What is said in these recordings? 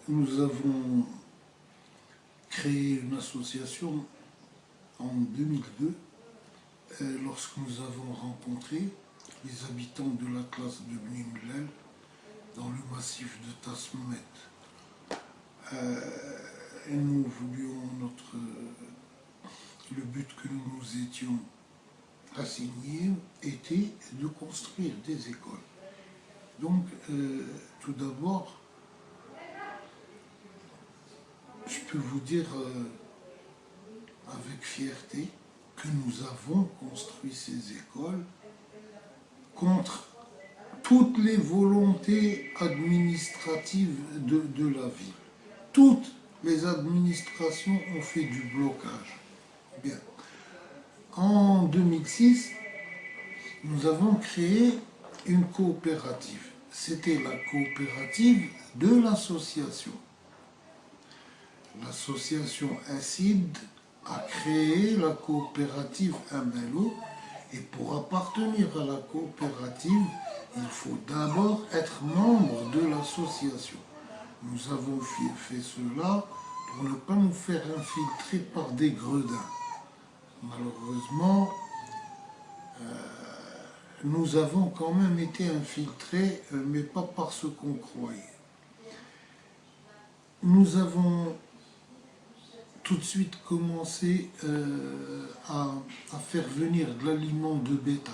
nous avons créé une association en 2002 lorsque nous avons rencontré les habitants de la classe de Bni Mellal dans le massif de Tasmoumet. Et nous voulions le but que nous nous étions assignés était de construire des écoles. Donc, tout d'abord, je peux vous dire avec fierté que nous avons construit ces écoles contre toutes les volontés administratives de la ville. Toutes les administrations ont fait du blocage. Bien. En 2006, nous avons créé une coopérative. C'était la coopérative de l'association. L'association ACID a créé la coopérative Amelo, et pour appartenir à la coopérative, il faut d'abord être membre de l'association. Nous avons fait cela pour ne pas nous faire infiltrer par des gredins. Malheureusement, nous avons quand même été infiltrés, mais pas par ce qu'on croyait. Nous avons tout de suite commencé à faire venir de l'aliment de bétail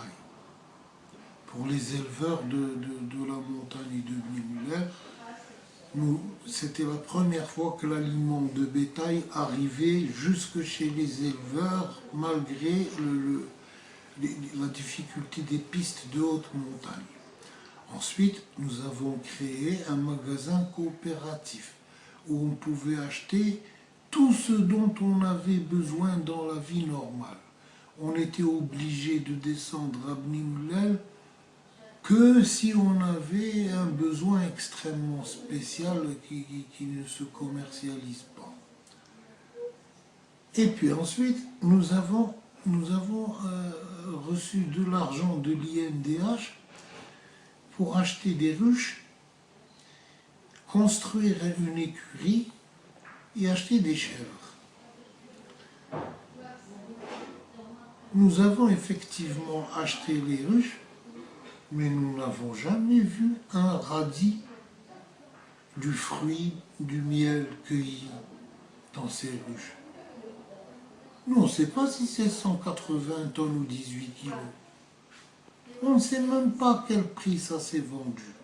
pour les éleveurs de la montagne de Bni Mellal. C'était la première fois que l'aliment de bétail arrivait jusque chez les éleveurs, malgré la difficulté des pistes de haute montagne. Ensuite, nous avons créé un magasin coopératif où on pouvait acheter tout ce dont on avait besoin dans la vie normale. On était obligé de descendre à Bni Mellal que si on avait un besoin extrêmement spécial qui ne se commercialise pas. Et puis ensuite, nous avons reçu de l'argent de l'INDH pour acheter des ruches, construire une écurie et acheter des chèvres. Nous avons effectivement acheté les ruches, mais nous n'avons jamais vu un radis, du fruit, du miel cueilli dans ces ruches. Nous, on ne sait pas si c'est 180 tonnes ou 18 kilos. On ne sait même pas à quel prix ça s'est vendu.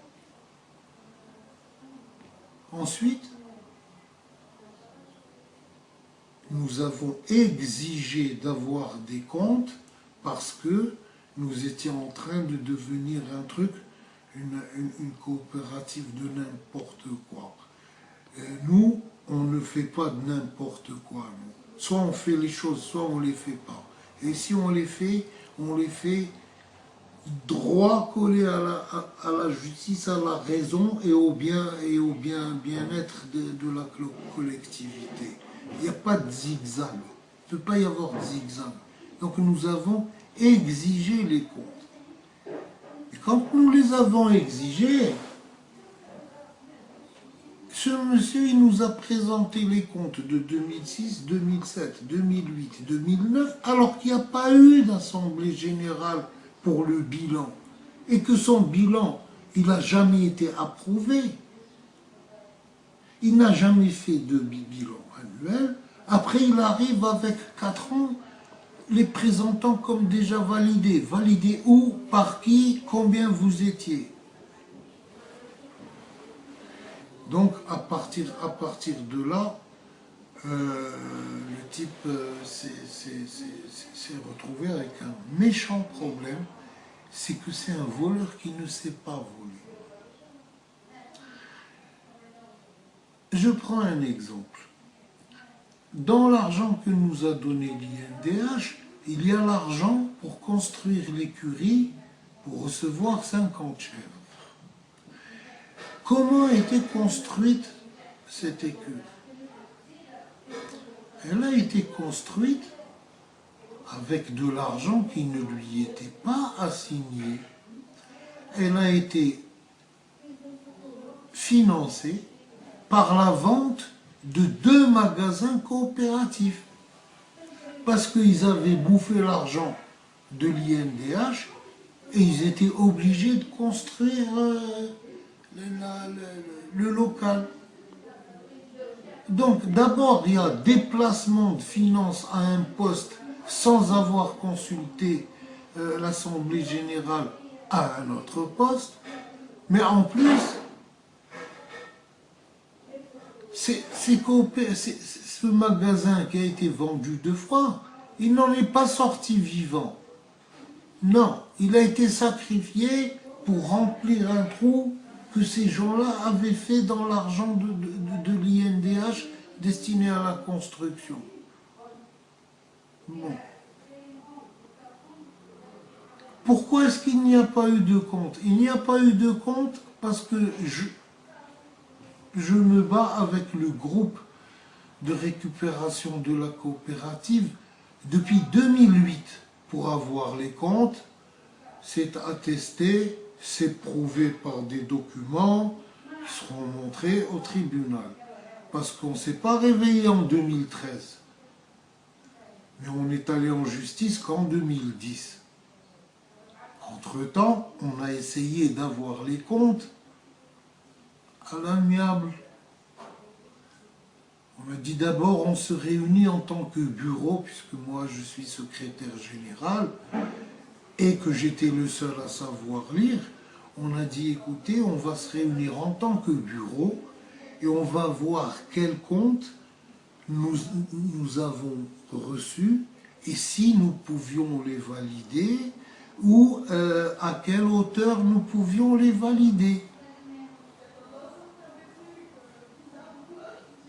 Ensuite, nous avons exigé d'avoir des comptes parce que nous étions en train de devenir un truc, une coopérative de n'importe quoi. Nous, on ne fait pas de n'importe quoi. Nous. Soit on fait les choses, soit on ne les fait pas. Et si on les fait droit collé à la justice, à la raison et au bien-être de la collectivité. Il n'y a pas de zigzag. Il ne peut pas y avoir de zigzag. Donc nous avons exigé les comptes. Et quand nous les avons exigés, ce monsieur, il nous a présenté les comptes de 2006, 2007, 2008, 2009, alors qu'il n'y a pas eu d'assemblée générale pour le bilan. Et que son bilan, il n'a jamais été approuvé. Il n'a jamais fait de bilan annuel. Après, il arrive avec 4 ans, les présentant comme déjà validés. Validés où, par qui, combien vous étiez. Donc, à partir de là, le type s'est retrouvé avec un méchant problème, c'est que c'est un voleur qui ne sait pas voler. Je prends un exemple. Dans l'argent que nous a donné l'INDH, il y a l'argent pour construire l'écurie, pour recevoir 50 chèvres. Comment a été construite cette écurie? Elle a été construite avec de l'argent qui ne lui était pas assigné. Elle a été financée par la vente de 2 magasins coopératifs. Parce qu'ils avaient bouffé l'argent de l'INDH et ils étaient obligés de construire le local. Donc d'abord, il y a déplacement de finances à un poste sans avoir consulté l'Assemblée générale à un autre poste. Mais en plus, ce magasin qui a été vendu 2 fois, il n'en est pas sorti vivant. Non, il a été sacrifié pour remplir un trou que ces gens-là avaient fait dans l'argent de l'INDH destiné à la construction. Bon. Pourquoi est-ce qu'il n'y a pas eu de compte? Il n'y a pas eu de compte parce que je me bats avec le groupe de récupération de la coopérative depuis 2008 pour avoir les comptes. C'est attesté, c'est prouvé par des documents qui seront montrés au tribunal. Parce qu'on ne s'est pas réveillé en 2013. Mais on est allé en justice qu'en 2010. Entre-temps, on a essayé d'avoir les comptes à l'amiable. On m'a dit d'abord on se réunit en tant que bureau, puisque moi je suis secrétaire général, et que j'étais le seul à savoir lire. On a dit écoutez, on va se réunir en tant que bureau, et on va voir quel compte nous avons reçus, et si nous pouvions les valider, ou à quelle hauteur nous pouvions les valider.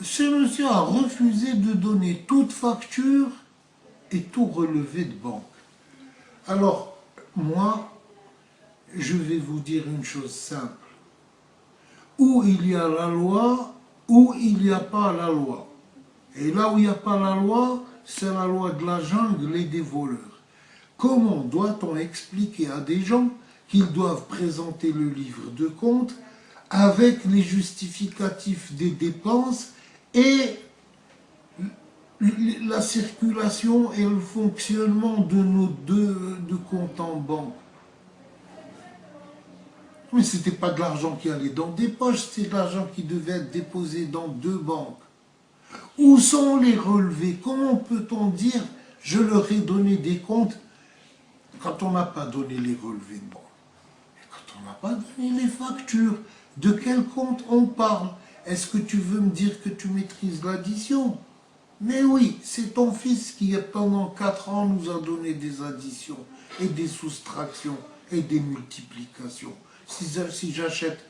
Ce monsieur a refusé de donner toute facture et tout relevé de banque. Alors, moi, je vais vous dire une chose simple. Où il y a la loi, où il n'y a pas la loi. Et là où il n'y a pas la loi, c'est la loi de la jungle et des voleurs. Comment doit-on expliquer à des gens qu'ils doivent présenter le livre de compte avec les justificatifs des dépenses et la circulation et le fonctionnement de nos deux comptes en banque? Mais ce n'était pas de l'argent qui allait dans des poches, c'était de l'argent qui devait être déposé dans 2 banques. Où sont les relevés? Comment peut-on dire « je leur ai donné des comptes » quand on n'a pas donné les relevés de banque? Et quand on n'a pas donné les factures, de quel compte on parle? Est-ce que tu veux me dire que tu maîtrises l'addition? Mais oui, c'est ton fils qui, pendant 4 ans, nous a donné des additions et des soustractions et des multiplications. Si j'achète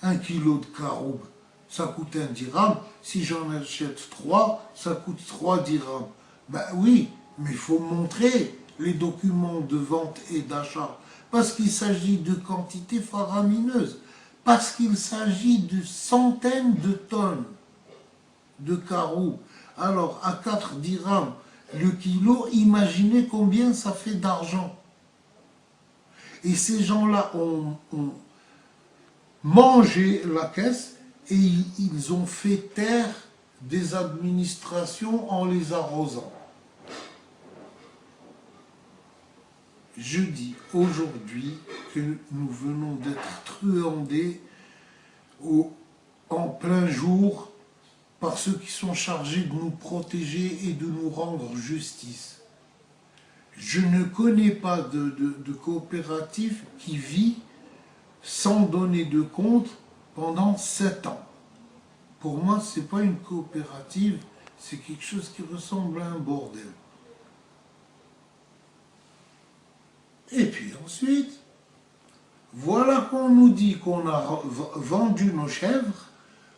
1 kilo de caroube, ça coûte 1 dirham. Si j'en achète 3, ça coûte 3 dirhams. Ben oui, mais il faut montrer les documents de vente et d'achat. Parce qu'il s'agit de quantités faramineuses. Parce qu'il s'agit de centaines de tonnes de caroube. Alors, à 4 dirhams le kilo, imaginez combien ça fait d'argent. Et ces gens-là ont mangé la caisse et ils ont fait taire des administrations en les arrosant. Je dis aujourd'hui que nous venons d'être truandés en plein jour par ceux qui sont chargés de nous protéger et de nous rendre justice. Je ne connais pas de coopérative qui vit sans donner de compte pendant 7 ans. Pour moi, ce n'est pas une coopérative, c'est quelque chose qui ressemble à un bordel. Et puis ensuite, voilà qu'on nous dit qu'on a vendu nos chèvres,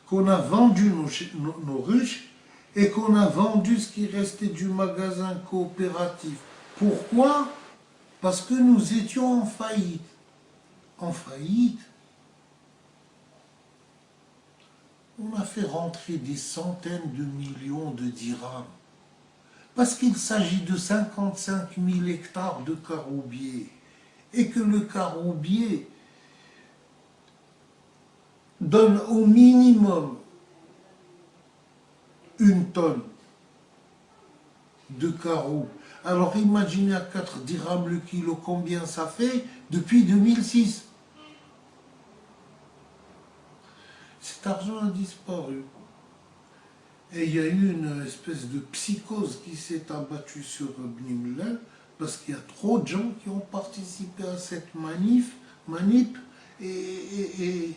qu'on a vendu nos ruches et qu'on a vendu ce qui restait du magasin coopératif. Pourquoi? Parce que nous étions en faillite. En faillite, on a fait rentrer des centaines de millions de dirhams. Parce qu'il s'agit de 55 000 hectares de caroubiers. Et que le caroubier, donne au minimum 1 tonne de carreaux. Alors imaginez à 4 dirhams le kilo combien ça fait depuis 2006. Cet argent a disparu. Et il y a eu une espèce de psychose qui s'est abattue sur Bni Mellal parce qu'il y a trop de gens qui ont participé à cette manip, et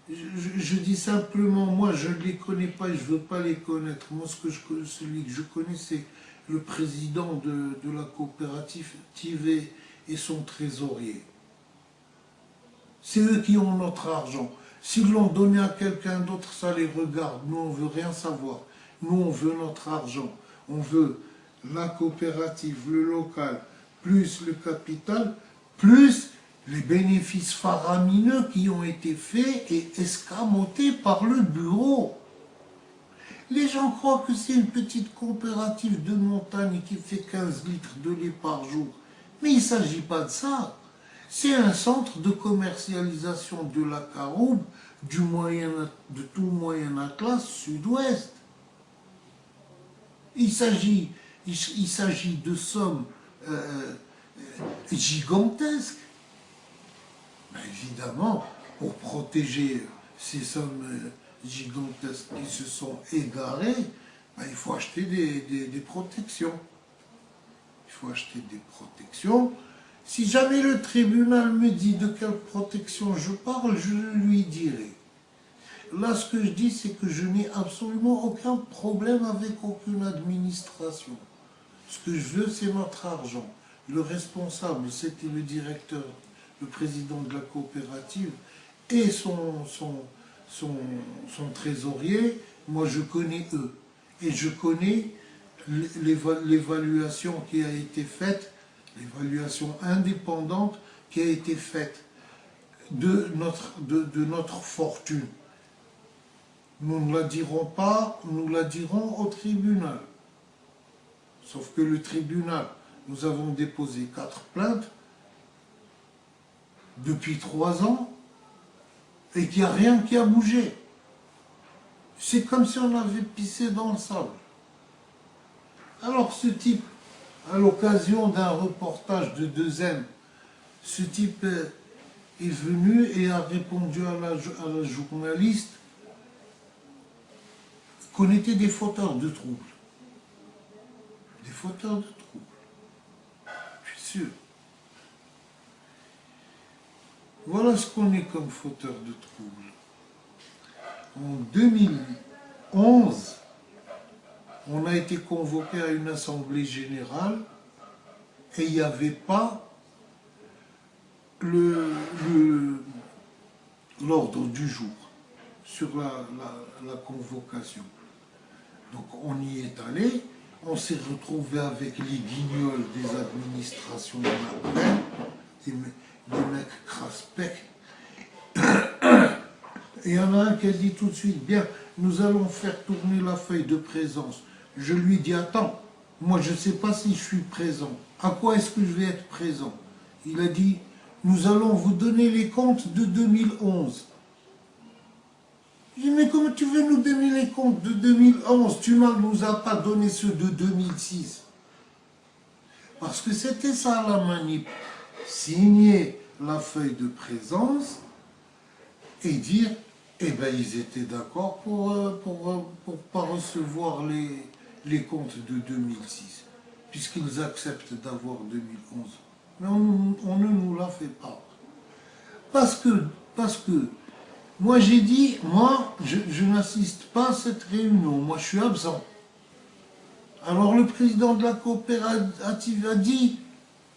je dis simplement, moi je ne les connais pas et je ne veux pas les connaître. Moi celui que je connais c'est le président de la coopérative Tivé et son trésorier. C'est eux qui ont notre argent. S'ils l'ont donné à quelqu'un d'autre, ça les regarde. Nous, on ne veut rien savoir. Nous, on veut notre argent. On veut la coopérative, le local, plus le capital, plus les bénéfices faramineux qui ont été faits et escamotés par le bureau. Les gens croient que c'est une petite coopérative de montagne qui fait 15 litres de lait par jour. Mais il ne s'agit pas de ça. C'est un centre de commercialisation de la caroube de tout Moyen Atlas sud-ouest. Il s'agit de sommes gigantesques. Ben évidemment, pour protéger ces sommes gigantesques qui se sont égarées, ben il faut acheter des protections. Il faut acheter des protections. Si jamais le tribunal me dit de quelle protection je parle, je lui dirai. Là, ce que je dis, c'est que je n'ai absolument aucun problème avec aucune administration. Ce que je veux, c'est notre argent. Le responsable, c'était le directeur, le président de la coopérative et son trésorier. Moi, je connais eux. Et je connais l'évaluation qui a été faite, l'évaluation indépendante qui a été faite de notre fortune. Nous ne la dirons pas, nous la dirons au tribunal. Sauf que le tribunal, nous avons déposé 4 plaintes depuis 3 ans et qu'il n'y a rien qui a bougé. C'est comme si on avait pissé dans le sable. Alors ce type, à l'occasion d'un reportage de 2M, ce type est venu et a répondu à la journaliste qu'on était des fauteurs de troubles. Des fauteurs de troubles. Je suis sûr. Voilà ce qu'on est comme fauteur de troubles. En 2011, on a été convoqué à une assemblée générale et il n'y avait pas l'ordre du jour sur la convocation. Donc on y est allé, on s'est retrouvé avec les guignols des administrations de la plaine, des mecs craspec. Et il y en a un qui a dit tout de suite, bien, nous allons faire tourner la feuille de présence. Je lui dis, attends, moi je ne sais pas si je suis présent. À quoi est-ce que je vais être présent? Il a dit, nous allons vous donner les comptes de 2011. Je dis, mais comment tu veux nous donner les comptes de 2011? Tu ne nous as pas donné ceux de 2006. Parce que c'était ça la manip. Signer la feuille de présence et dire, eh bien ils étaient d'accord pour pas recevoir les comptes de 2006, puisqu'ils acceptent d'avoir 2011. Mais on ne nous la fait pas. Parce que moi j'ai dit, moi je n'assiste pas à cette réunion, moi je suis absent. Alors le président de la coopérative a dit,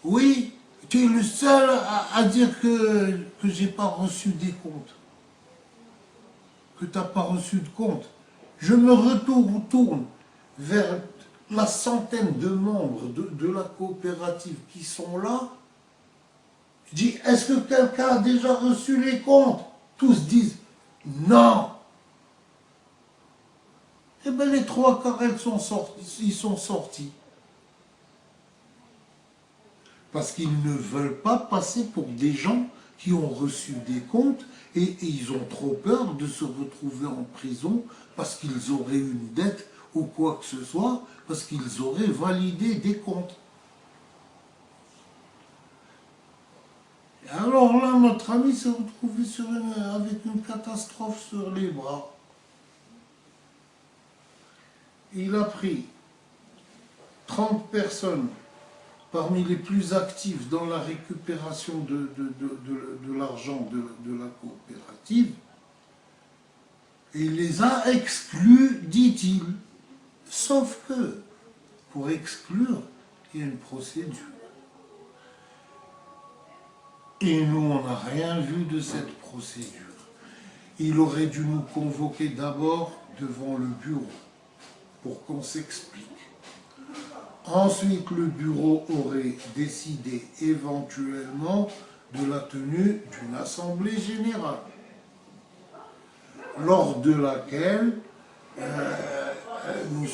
oui, tu es le seul à dire que je n'ai pas reçu des comptes. Que tu n'as pas reçu de compte. Je me retourne vers la centaine de membres de la coopérative qui sont là. Je dis, est-ce que quelqu'un a déjà reçu les comptes? Tous disent, non. Eh bien les 3/4, ils sont sortis. Parce qu'ils ne veulent pas passer pour des gens qui ont reçu des comptes et ils ont trop peur de se retrouver en prison parce qu'ils auraient une dette ou quoi que ce soit, parce qu'ils auraient validé des comptes. Et alors là, notre ami s'est retrouvé avec une catastrophe sur les bras. Il a pris 30 personnes parmi les plus actifs dans la récupération de l'argent de la coopérative, et il les a exclus, dit-il. Sauf que, pour exclure, il y a une procédure. Et nous, on n'a rien vu de cette procédure. Il aurait dû nous convoquer d'abord devant le bureau, pour qu'on s'explique. Ensuite, le bureau aurait décidé éventuellement de la tenue d'une assemblée générale, lors de laquelle nous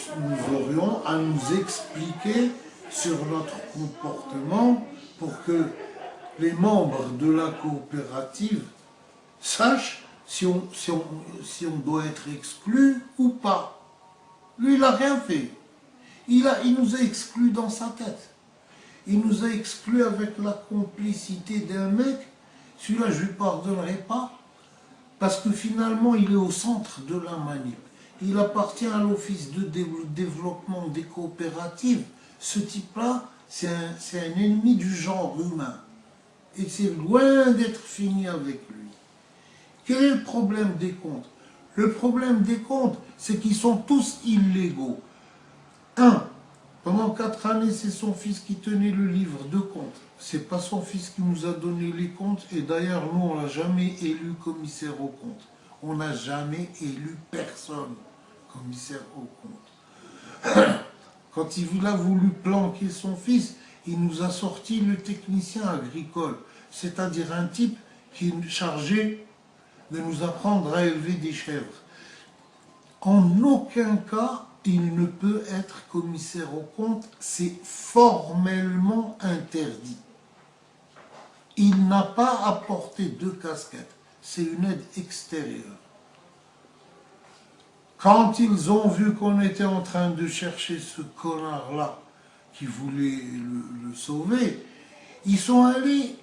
aurions à nous expliquer sur notre comportement pour que les membres de la coopérative sachent si on doit être exclu ou pas. Lui, il n'a rien fait. Il nous a exclus dans sa tête. Il nous a exclus avec la complicité d'un mec. Celui-là, je ne lui pardonnerai pas. Parce que finalement, il est au centre de la manip. Il appartient à l'Office de développement des coopératives. Ce type-là, c'est un ennemi du genre humain. Et c'est loin d'être fini avec lui. Quel est le problème des comptes? Le problème des comptes, c'est qu'ils sont tous illégaux. Pendant 4 années, c'est son fils qui tenait le livre de comptes. C'est pas son fils qui nous a donné les comptes. Et d'ailleurs, nous, on n'a jamais élu commissaire aux comptes. On n'a jamais élu personne commissaire aux comptes. Quand il a voulu planquer son fils, il nous a sorti le technicien agricole. C'est-à-dire un type qui est chargé de nous apprendre à élever des chèvres. En aucun cas, il ne peut être commissaire aux comptes, c'est formellement interdit. Il n'a pas à porter 2 casquettes, c'est une aide extérieure. Quand ils ont vu qu'on était en train de chercher ce connard-là qui voulait le sauver, ils sont allés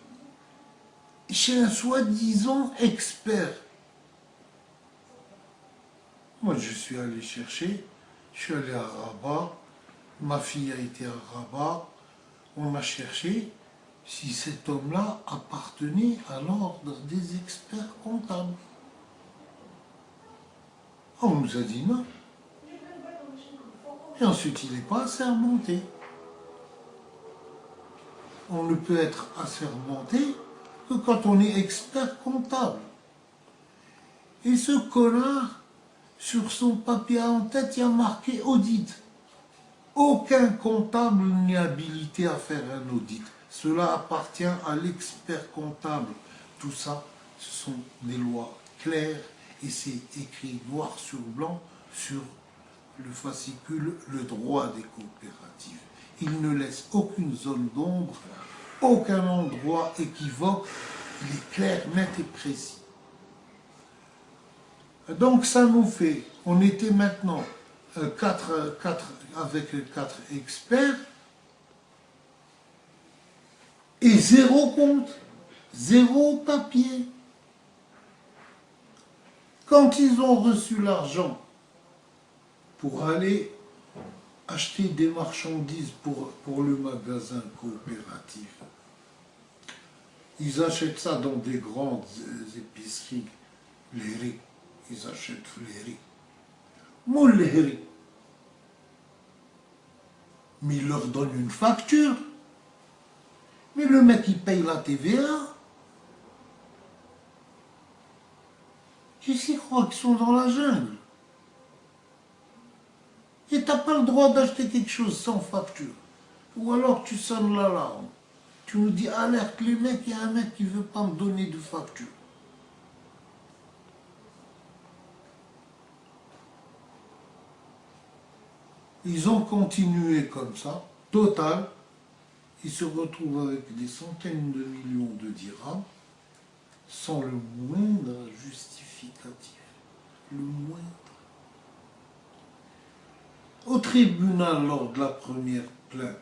chez un soi-disant expert. Moi, je suis allé chercher. Je suis allé à Rabat, ma fille a été à Rabat, on a cherché si cet homme-là appartenait à l'ordre des experts comptables. On nous a dit non. Et ensuite, il n'est pas assermenté. On ne peut être assermenté que quand on est expert comptable. Et ce connard, sur son papier en tête, il y a marqué audit. Aucun comptable n'est habilité à faire un audit. Cela appartient à l'expert comptable. Tout ça, ce sont des lois claires et c'est écrit noir sur blanc sur le fascicule le droit des coopératives. Il ne laisse aucune zone d'ombre, aucun endroit équivoque. Il est clair, net et précis. Donc ça nous fait, on était maintenant 4 avec 4 experts et 0 compte, 0 papier. Quand ils ont reçu l'argent pour aller acheter des marchandises pour le magasin coopératif, ils achètent ça dans des grandes épiceries, les riz. Ils achètent les riz. Moule les riz. Mais ils leur donnent une facture. Mais le mec, il paye la TVA. Qui s'y croit qu'ils sont dans la jungle? Et tu n'as pas le droit d'acheter quelque chose sans facture. Ou alors tu sonnes l'alarme. Tu nous dis, alerte les mecs, il y a un mec qui ne veut pas me donner de facture. Ils ont continué comme ça, total. Ils se retrouvent avec des centaines de millions de dirhams. sans le moindre justificatif. Le moindre. Au tribunal, lors de la première plainte,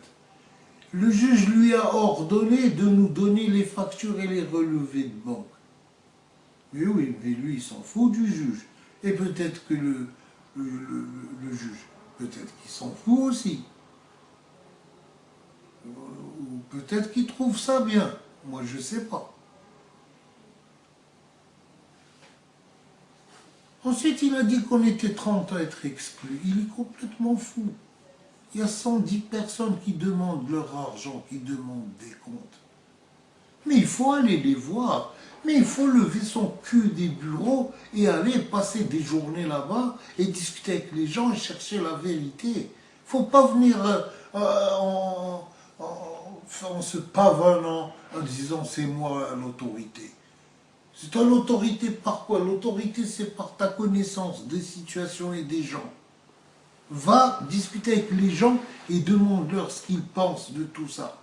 le juge lui a ordonné de nous donner les factures et les relevés de banque. Mais oui, mais lui, il s'en fout du juge. Et peut-être que le juge, peut-être qu'il s'en fout aussi. Ou peut-être qu'il trouve ça bien. Moi, je ne sais pas. Ensuite, il a dit qu'on était 30 à être exclus. Il est complètement fou. Il y a 110 personnes qui demandent leur argent, qui demandent des comptes. Mais il faut aller les voir. Mais il faut lever son cul des bureaux et aller passer des journées là-bas et discuter avec les gens et chercher la vérité. Il ne faut pas venir en se pavanant en disant c'est moi l'autorité. C'est à l'autorité par quoi? L'autorité c'est par ta connaissance des situations et des gens. Va discuter avec les gens et demande-leur ce qu'ils pensent de tout ça.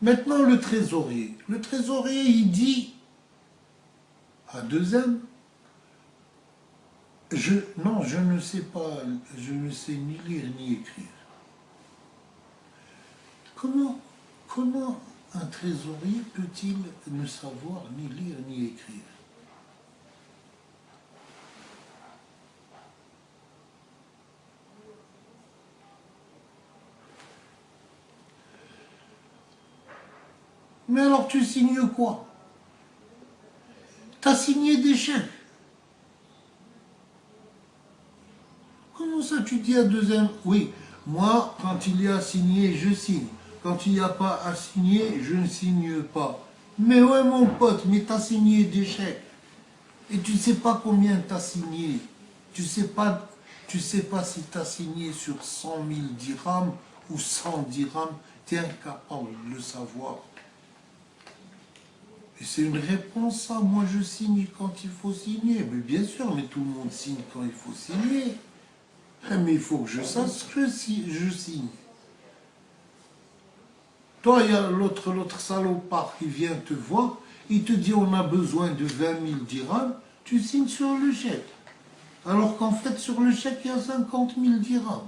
Maintenant, le trésorier. Le trésorier, il dit à 2M, non, je ne sais pas, je ne sais ni lire ni écrire. Comment un trésorier peut-il ne savoir ni lire ni écrire? Mais alors tu signes quoi? Tu as signé des chèques. Comment ça tu dis à 2M? Oui, moi, quand il y a à signer, je signe. Quand il n'y a pas à signer, je ne signe pas. Mais ouais mon pote, mais tu as signé des chèques. Et tu ne sais pas combien tu as signé. Tu sais pas si tu as signé sur 100 000 dirhams ou 100 dirhams. Tu es incapable de le savoir. Et c'est une réponse ça. Moi je signe quand il faut signer. Mais bien sûr, mais tout le monde signe quand il faut signer. Mais il faut que je sache que je signe. Toi, il y a l'autre salopard qui vient te voir, il te dit on a besoin de 20 000 dirhams, tu signes sur le chèque. Alors qu'en fait, sur le chèque, il y a 50 000 dirhams.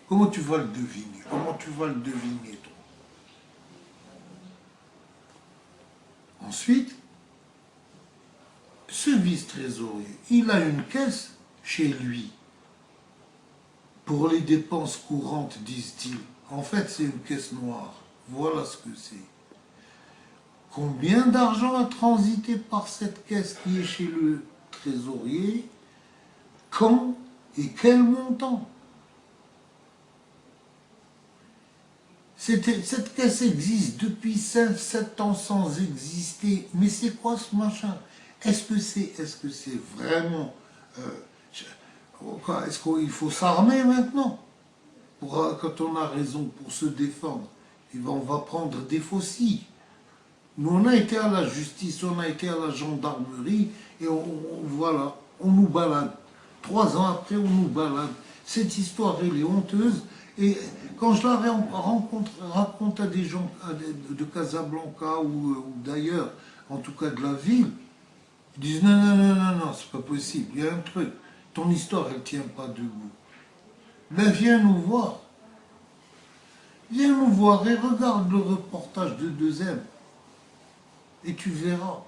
Comment tu vas le deviner? Comment tu vas le deviner, toi? Ensuite, ce vice-trésorier, il a une caisse chez lui pour les dépenses courantes, disent-ils. En fait, c'est une caisse noire. Voilà ce que c'est. Combien d'argent a transité par cette caisse qui est chez le trésorier? Quand et quel montant? Cette caisse existe depuis 5-7 ans sans exister. Mais c'est quoi ce machin? Est-ce que c'est vraiment... est-ce qu'il faut s'armer maintenant quand on a raison pour se défendre? Et ben, on va prendre des faucilles. Nous, on a été à la justice, on a été à la gendarmerie, et voilà, on nous balade. 3 ans après, on nous balade. Cette histoire, elle est honteuse. Et quand je la raconte à des gens de Casablanca ou d'ailleurs, en tout cas de la ville, ils disent non, non, non, non, non, c'est pas possible, il y a un truc. Ton histoire, elle ne tient pas debout. Ben viens nous voir. Viens nous voir et regarde le reportage de 2M. Et tu verras.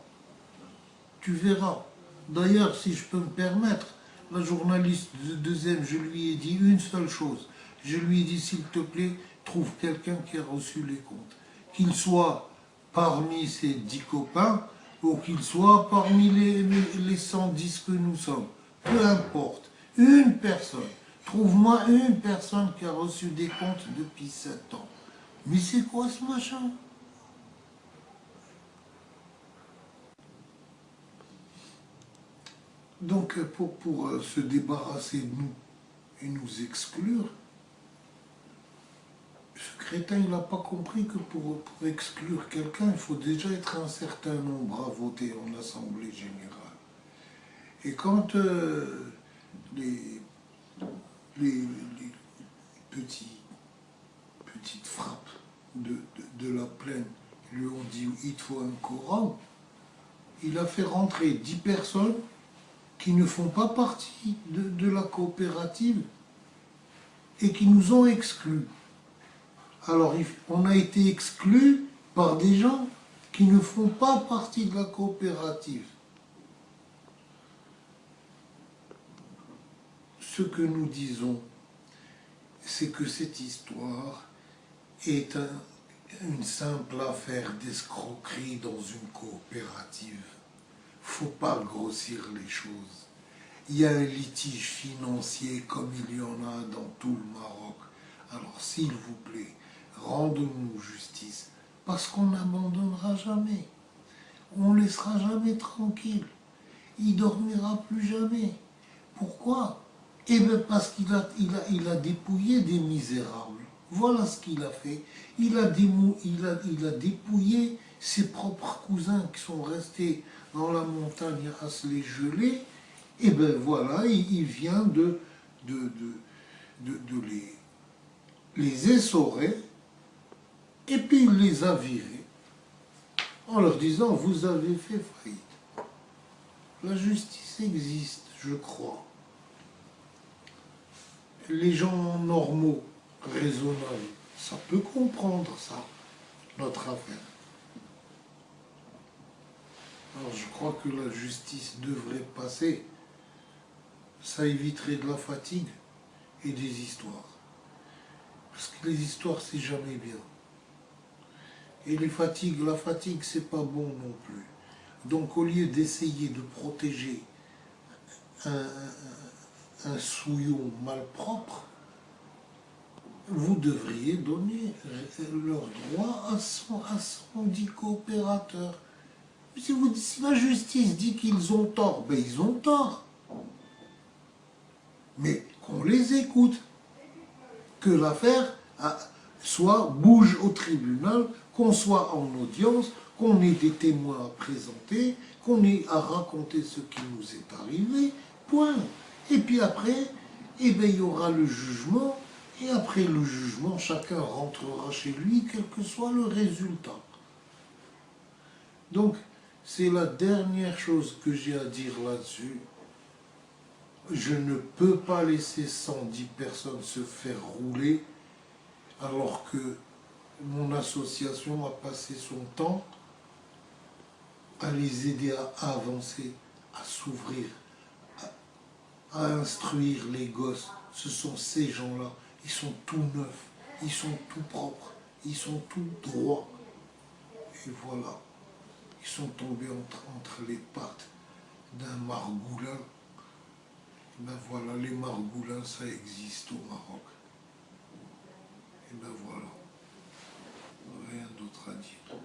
Tu verras. D'ailleurs, si je peux me permettre, la journaliste de 2M, je lui ai dit une seule chose. Je lui ai dit, s'il te plaît, trouve quelqu'un qui a reçu les comptes. Qu'il soit parmi ses 10 copains ou qu'il soit parmi les 110 que nous sommes. Peu importe. Une personne. Trouve-moi une personne qui a reçu des comptes depuis 7 ans. Mais c'est quoi ce machin? Donc, pour se débarrasser de nous et nous exclure, ce crétin, il n'a pas compris que pour exclure quelqu'un, il faut déjà être un certain nombre à voter en Assemblée générale. Et quand les petits petite frappe de la plaine. Ils lui ont dit il te faut un Coran. Il a fait rentrer 10 personnes qui ne font pas partie de la coopérative et qui nous ont exclus. Alors on a été exclus par des gens qui ne font pas partie de la coopérative. Ce que nous disons, c'est que cette histoire est une simple affaire d'escroquerie dans une coopérative. Faut pas grossir les choses. Il y a un litige financier comme il y en a dans tout le Maroc. Alors s'il vous plaît, rendons-nous justice, parce qu'on n'abandonnera jamais. On ne laissera jamais tranquille. Il dormira plus jamais. Pourquoi? Eh bien parce qu'il a dépouillé des misérables. Voilà ce qu'il a fait. Il a dépouillé ses propres cousins qui sont restés dans la montagne à se les geler. Et bien voilà, il vient de les essorer, et puis il les a virés, en leur disant, vous avez fait faillite. La justice existe, je crois. Les gens normaux, raisonnables, ça peut comprendre ça, notre affaire. Alors je crois que la justice devrait passer. Ça éviterait de la fatigue et des histoires. Parce que les histoires, c'est jamais bien. Et la fatigue, c'est pas bon non plus. Donc au lieu d'essayer de protéger un souillon malpropre, vous devriez donner leur droit à son dit coopérateur. Si la justice dit qu'ils ont tort, ben ils ont tort. Mais qu'on les écoute. Que l'affaire bouge au tribunal, qu'on soit en audience, qu'on ait des témoins à présenter, qu'on ait à raconter ce qui nous est arrivé, point. Et puis après, eh bien, il y aura le jugement, et après le jugement, chacun rentrera chez lui, quel que soit le résultat. Donc, c'est la dernière chose que j'ai à dire là-dessus. Je ne peux pas laisser 110 personnes se faire rouler alors que mon association a passé son temps à les aider à avancer, à s'ouvrir, à instruire les gosses. Ce sont ces gens-là, ils sont tout neufs, ils sont tout propres, ils sont tout droits. Et voilà, ils sont tombés entre les pattes d'un margoulin. Ben voilà, les margoulins, ça existe au Maroc. Et ben voilà, rien d'autre à dire.